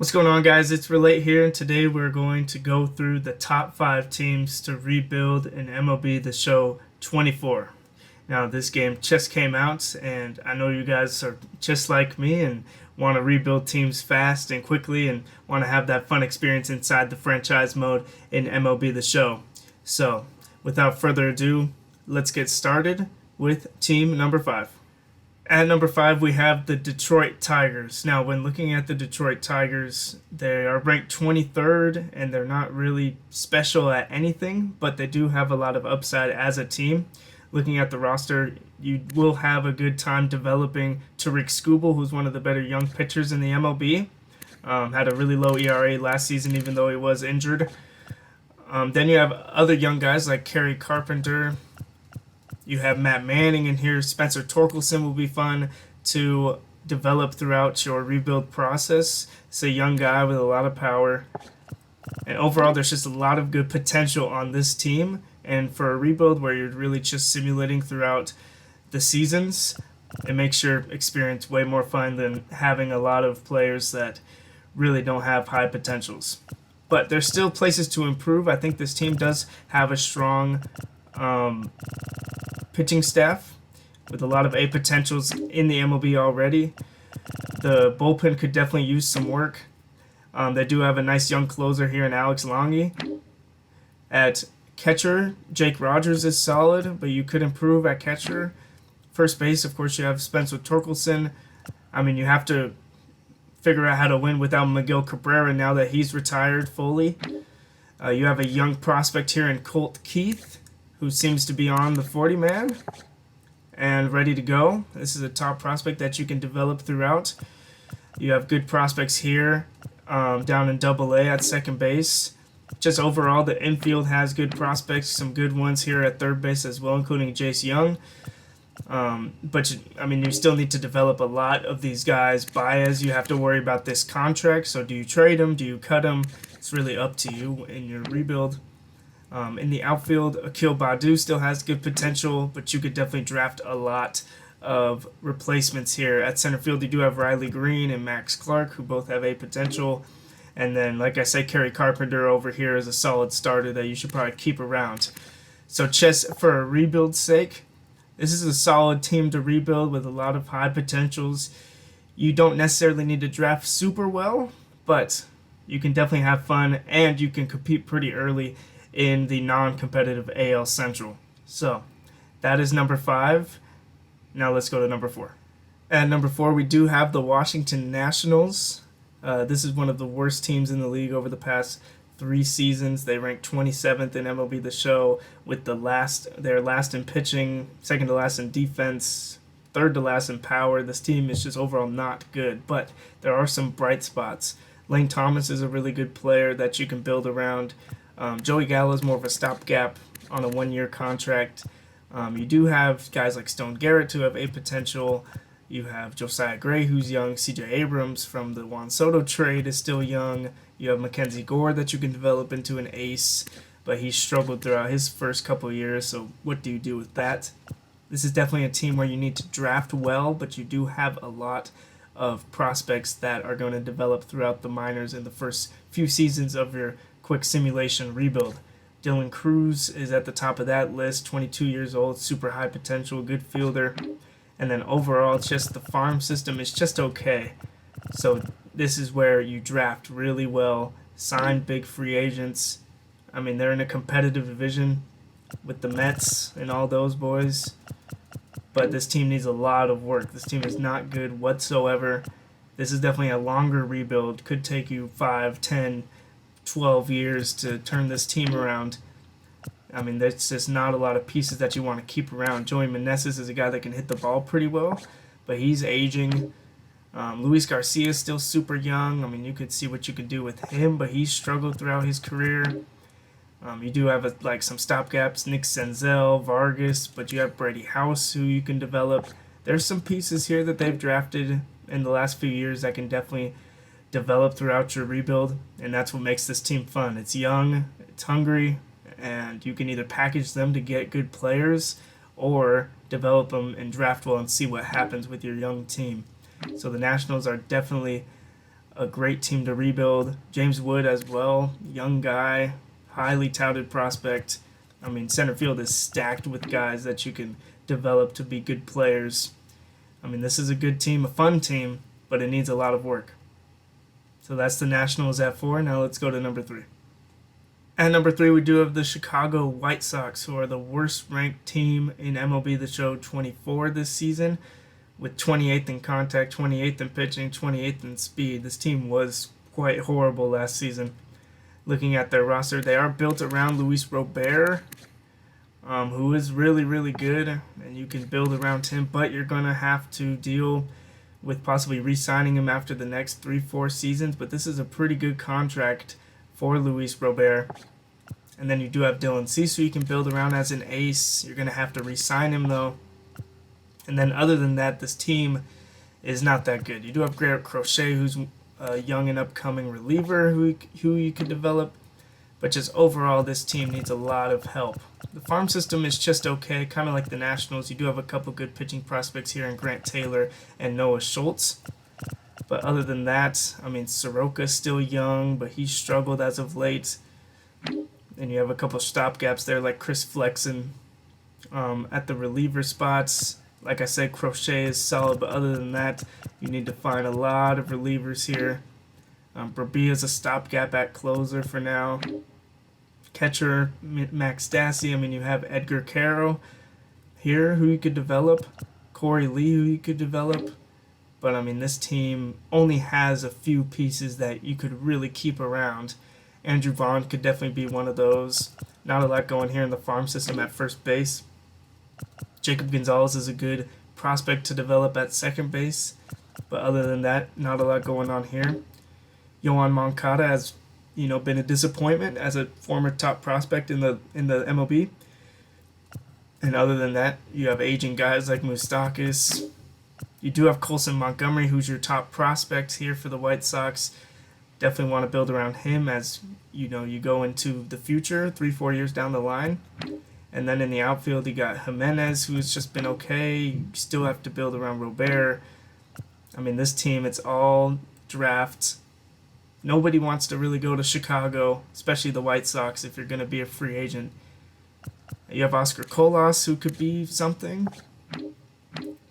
What's going on, guys? It's Relate here, and today we're going to go through the top 5 teams to rebuild in MLB The Show 24. Now, this game just came out, and I know you guys are just like me and want to rebuild teams fast and quickly and want to have that fun experience inside the franchise mode in MLB The Show. So, without further ado, let's get started with team number 5. At number 5, we have the Detroit Tigers. Now, when looking at the Detroit Tigers, they are ranked 23rd, and they're not really special at anything, but they do have a lot of upside as a team. Looking at the roster, you will have a good time developing Tariq Skubal, who's one of the better young pitchers in the MLB. Had a really low ERA last season, even though he was injured. Then you have other young guys like Kerry Carpenter. You have Matt Manning in here. Spencer Torkelson will be fun to develop throughout your rebuild process. It's a young guy with a lot of power. And overall, there's just a lot of good potential on this team. And for a rebuild where you're really just simulating throughout the seasons, it makes your experience way more fun than having a lot of players that really don't have high potentials. But there's still places to improve. I think this team does have a strong pitching staff with a lot of A potentials in the MLB already. The bullpen could definitely use some work. They do have a nice young closer here in Alex Longy. At catcher, Jake Rogers is solid, but you could improve at catcher. First base, of course, you have Spencer Torkelson. I mean, you have to figure out how to win without Miguel Cabrera now that he's retired fully. You have a young prospect here in Colt Keith, who seems to be on the 40-man and ready to go. This is a top prospect that you can develop throughout. You have good prospects here down in Double-A at second base. Just overall, the infield has good prospects, some good ones here at third base as well, including Jace Young. But you still need to develop a lot of these guys. Baez, you have to worry about this contract. So do you trade him? Do you cut him? It's really up to you in your rebuild. In the outfield, Akil Baddoo still has good potential, but you could definitely draft a lot of replacements here. At center field, you do have Riley Green and Max Clark, who both have a potential. And then, like I said, Kerry Carpenter over here is a solid starter that you should probably keep around. So just for a rebuild's sake, this is a solid team to rebuild with a lot of high potentials. You don't necessarily need to draft super well, but you can definitely have fun, and you can compete pretty early in the non-competitive AL Central. So that is number 5. Now let's go to number 4. At number 4, we do have the Washington Nationals. This is one of the worst teams in the league over the past 3 seasons. They ranked 27th in MLB The Show with their last in pitching, second to last in defense, third to last in power. This team is just overall not good, but there are some bright spots. Lane Thomas is a really good player that you can build around. Joey Gallo is more of a stopgap on a 1-year contract. You do have guys like Stone Garrett who have a potential. You have Josiah Gray, who's young. CJ Abrams from the Juan Soto trade is still young. You have Mackenzie Gore that you can develop into an ace, but he struggled throughout his first couple of years, so what do you do with that? This is definitely a team where you need to draft well, but you do have a lot of prospects that are going to develop throughout the minors in the first few seasons of your quick simulation rebuild. Dylan Cruz is at the top of that list, 22 years old, super high potential, good fielder. And then overall, it's just the farm system is just okay. So this is where you draft really well, sign big free agents. They're in a competitive division with the Mets and all those boys. But this team needs a lot of work. This team is not good whatsoever. This is definitely a longer rebuild. Could take you 5, 10, 12 years to turn this team around. There's just not a lot of pieces that you want to keep around. Joey Meneses is a guy that can hit the ball pretty well, but he's aging. Luis Garcia is still super young. You could see what you could do with him, but he's struggled throughout his career. You do have some stopgaps, Nick Senzel, Vargas, but you have Brady House who you can develop. There's some pieces here that they've drafted in the last few years that can definitely develop throughout your rebuild, and that's what makes this team fun. It's young, it's hungry, and you can either package them to get good players or develop them and draft well and see what happens with your young team. So the Nationals are definitely a great team to rebuild. James Wood as well, young guy, highly touted prospect. I mean, center field is stacked with guys that you can develop to be good players. I mean, this is a good team, a fun team, but it needs a lot of work. So that's the Nationals at 4. Now let's go to number 3. At number 3, we do have the Chicago White Sox, who are the worst ranked team in MLB The Show 24 this season, with 28th in contact, 28th in pitching, 28th in speed. This team was quite horrible last season. Looking at their roster, they are built around Luis Robert, who is really, really good, and you can build around him, but you're going to have to deal with possibly re-signing him after the next 3-4 seasons, but this is a pretty good contract for Luis Robert. And then you do have Dylan Cease, who you can build around as an ace. You're going to have to re-sign him, though. And then other than that, this team is not that good. You do have Garrett Crochet, who's a young and upcoming reliever who you could develop. But just overall, this team needs a lot of help. The farm system is just okay, kind of like the Nationals. You do have a couple good pitching prospects here in Grant Taylor and Noah Schultz. But other than that, I mean, Soroka's still young, but he's struggled as of late. And you have a couple stopgaps there like Chris Flexen at the reliever spots. Like I said, Crochet is solid, but other than that, you need to find a lot of relievers here. Brabia's a stopgap at closer for now. Catcher, Max Stassi. I mean, you have Edgar Caro here who you could develop. Corey Lee who you could develop. But, I mean, this team only has a few pieces that you could really keep around. Andrew Vaughn could definitely be one of those. Not a lot going here in the farm system at first base. Jacob Gonzalez is a good prospect to develop at second base. But other than that, not a lot going on here. Yohan Moncada has, been a disappointment as a former top prospect in the MLB. And other than that, you have aging guys like Moustakas. You do have Colson Montgomery, who's your top prospect here for the White Sox. Definitely want to build around him as you go into the future, 3-4 years down the line. And then in the outfield, you got Jimenez, who's just been okay. You still have to build around Robert. I mean, this team, it's all draft. Nobody wants to really go to Chicago, especially the White Sox, if you're going to be a free agent. You have Oscar Colas, who could be something.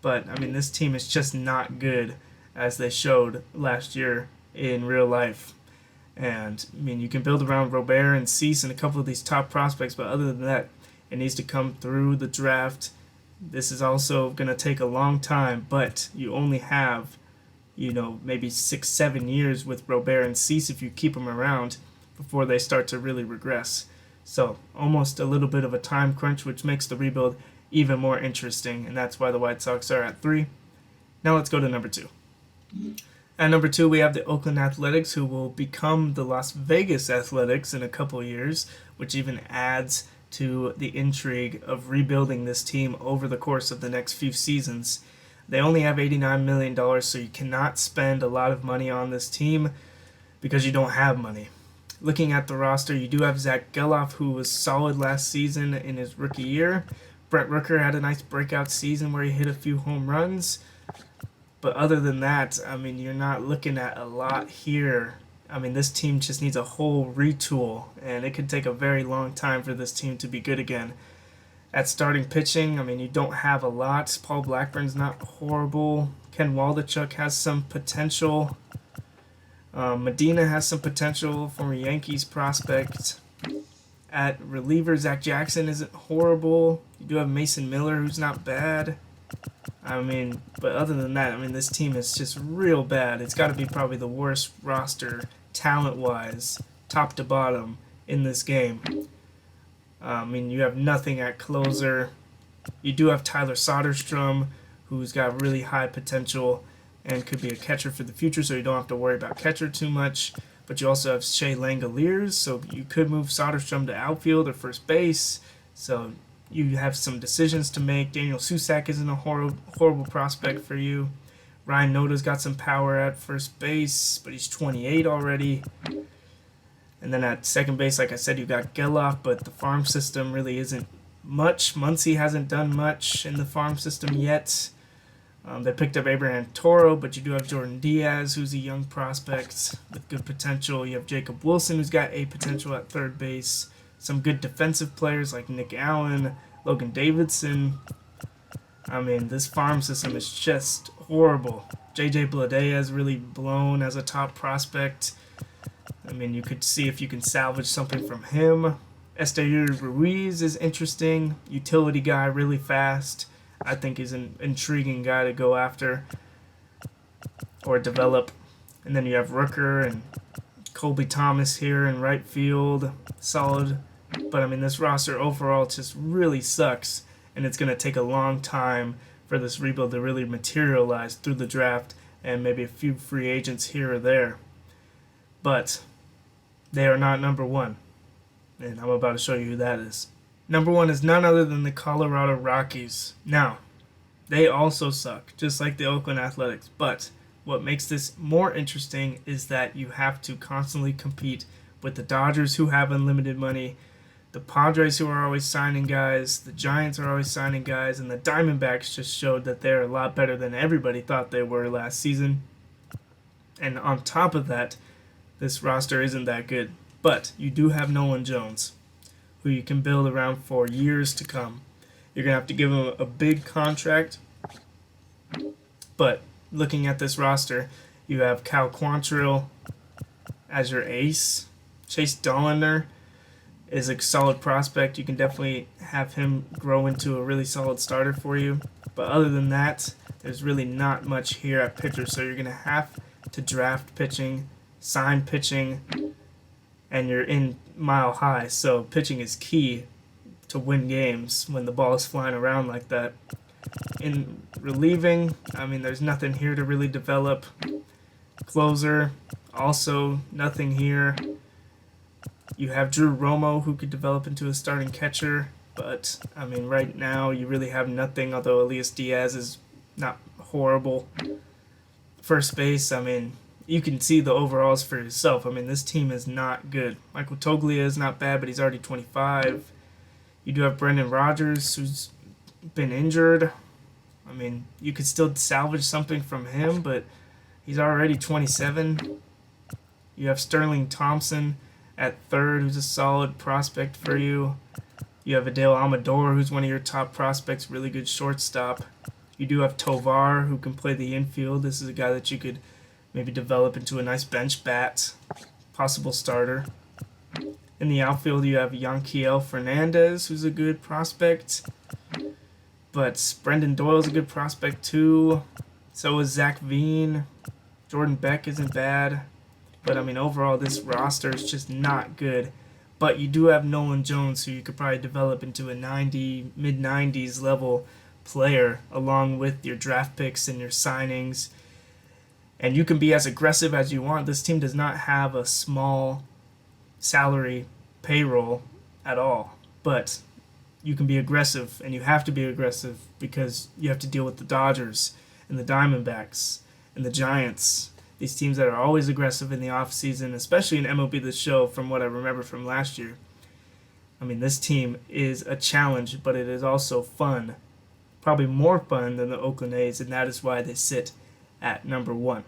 But, I mean, this team is just not good, as they showed last year in real life. And, I mean, you can build around Robert and Cease and a couple of these top prospects, but other than that, it needs to come through the draft. This is also going to take a long time, but you only have, maybe 6-7 years with Robert and Cease if you keep them around before they start to really regress. So, almost a little bit of a time crunch, which makes the rebuild even more interesting, and that's why the White Sox are at 3. Now let's go to number 2. At number 2, we have the Oakland Athletics, who will become the Las Vegas Athletics in a couple years, which even adds to the intrigue of rebuilding this team over the course of the next few seasons. They only have $89 million, so you cannot spend a lot of money on this team because you don't have money. Looking at the roster, you do have Zach Geloff, who was solid last season in his rookie year. Brent Rooker had a nice breakout season where he hit a few home runs. But other than that, I mean, you're not looking at a lot here. I mean, this team just needs a whole retool, and it could take a very long time for this team to be good again. At starting pitching, I mean, you don't have a lot. Paul Blackburn's not horrible. Ken Waldachuk has some potential. Medina has some potential, former Yankees prospect. At reliever, Zach Jackson isn't horrible. You do have Mason Miller, who's not bad. I mean, but other than that, I mean, this team is just real bad. It's got to be probably the worst roster, talent-wise, top to bottom, in this game. I mean, you have nothing at closer. You do have Tyler Soderstrom, who's got really high potential and could be a catcher for the future, so you don't have to worry about catcher too much. But you also have Shea Langoliers, so you could move Soderstrom to outfield or first base. So you have some decisions to make. Daniel Susac isn't a horrible prospect for you. Ryan Noda's got some power at first base, but he's 28 already. And then at second base, like I said, you got Geloff, but the farm system really isn't much. Muncy hasn't done much in the farm system yet. They picked up Abraham Toro, but you do have Jordan Diaz, who's a young prospect with good potential. You have Jacob Wilson, who's got a potential at third base. Some good defensive players like Nick Allen, Logan Davidson. I mean, this farm system is just horrible. JJ Bleday has really blown as a top prospect. I mean, you could see if you can salvage something from him. Esteury Ruiz is interesting. Utility guy, really fast. I think he's an intriguing guy to go after or develop. And then you have Rooker and Colby Thomas here in right field. Solid. But, I mean, this roster overall just really sucks. And it's going to take a long time for this rebuild to really materialize through the draft and maybe a few free agents here or there. But they are not number one. And I'm about to show you who that is. Number one is none other than the Colorado Rockies. Now, they also suck, just like the Oakland Athletics. But what makes this more interesting is that you have to constantly compete with the Dodgers, who have unlimited money, the Padres, who are always signing guys, the Giants are always signing guys, and the Diamondbacks just showed that they're a lot better than everybody thought they were last season. And on top of that, this roster isn't that good. But you do have Nolan Jones, who you can build around for years to come. You're going to have to give him a big contract. But looking at this roster, you have Cal Quantrill as your ace. Chase Dollander is a solid prospect. You can definitely have him grow into a really solid starter for you. But other than that, there's really not much here at pitcher. So you're going to have to draft pitching, sign pitching, and you're in mile high. So pitching is key to win games when the ball is flying around like that. In relieving, I mean, there's nothing here to really develop. Closer, also nothing here. You have Drew Romo, who could develop into a starting catcher, but I mean, right now you really have nothing, although Elias Diaz is not horrible. First base, I mean, you can see the overalls for yourself. I mean, this team is not good. Michael Toglia is not bad, but he's already 25. You do have Brendan Rodgers, who's been injured. I mean, you could still salvage something from him, but he's already 27. You have Sterling Thompson at third, who's a solid prospect for you. You have Adele Amador, who's one of your top prospects, really good shortstop. You do have Tovar, who can play the infield. This is a guy that you could maybe develop into a nice bench bat, possible starter. In the outfield, you have Yanquiel Fernandez, who's a good prospect. But Brendan Doyle's a good prospect too. So is Zach Veen. Jordan Beck isn't bad. But, I mean, overall, this roster is just not good. But you do have Nolan Jones, who you could probably develop into a mid-90s level player, along with your draft picks and your signings. And you can be as aggressive as you want. This team does not have a small salary payroll at all. But you can be aggressive, and you have to be aggressive because you have to deal with the Dodgers and the Diamondbacks and the Giants. These teams that are always aggressive in the offseason, especially in MLB The Show, from what I remember from last year. I mean, this team is a challenge, but it is also fun. Probably more fun than the Oakland A's, and that is why they sit at number one.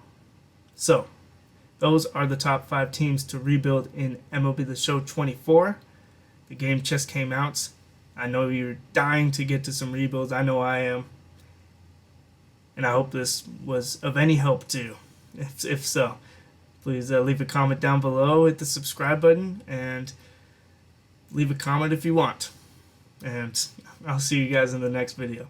So, those are the top 5 teams to rebuild in MLB The Show 24. The game just came out. I know you're dying to get to some rebuilds. I know I am. And I hope this was of any help to you. If so, please leave a comment down below, hit the subscribe button, and leave a comment if you want. And I'll see you guys in the next video.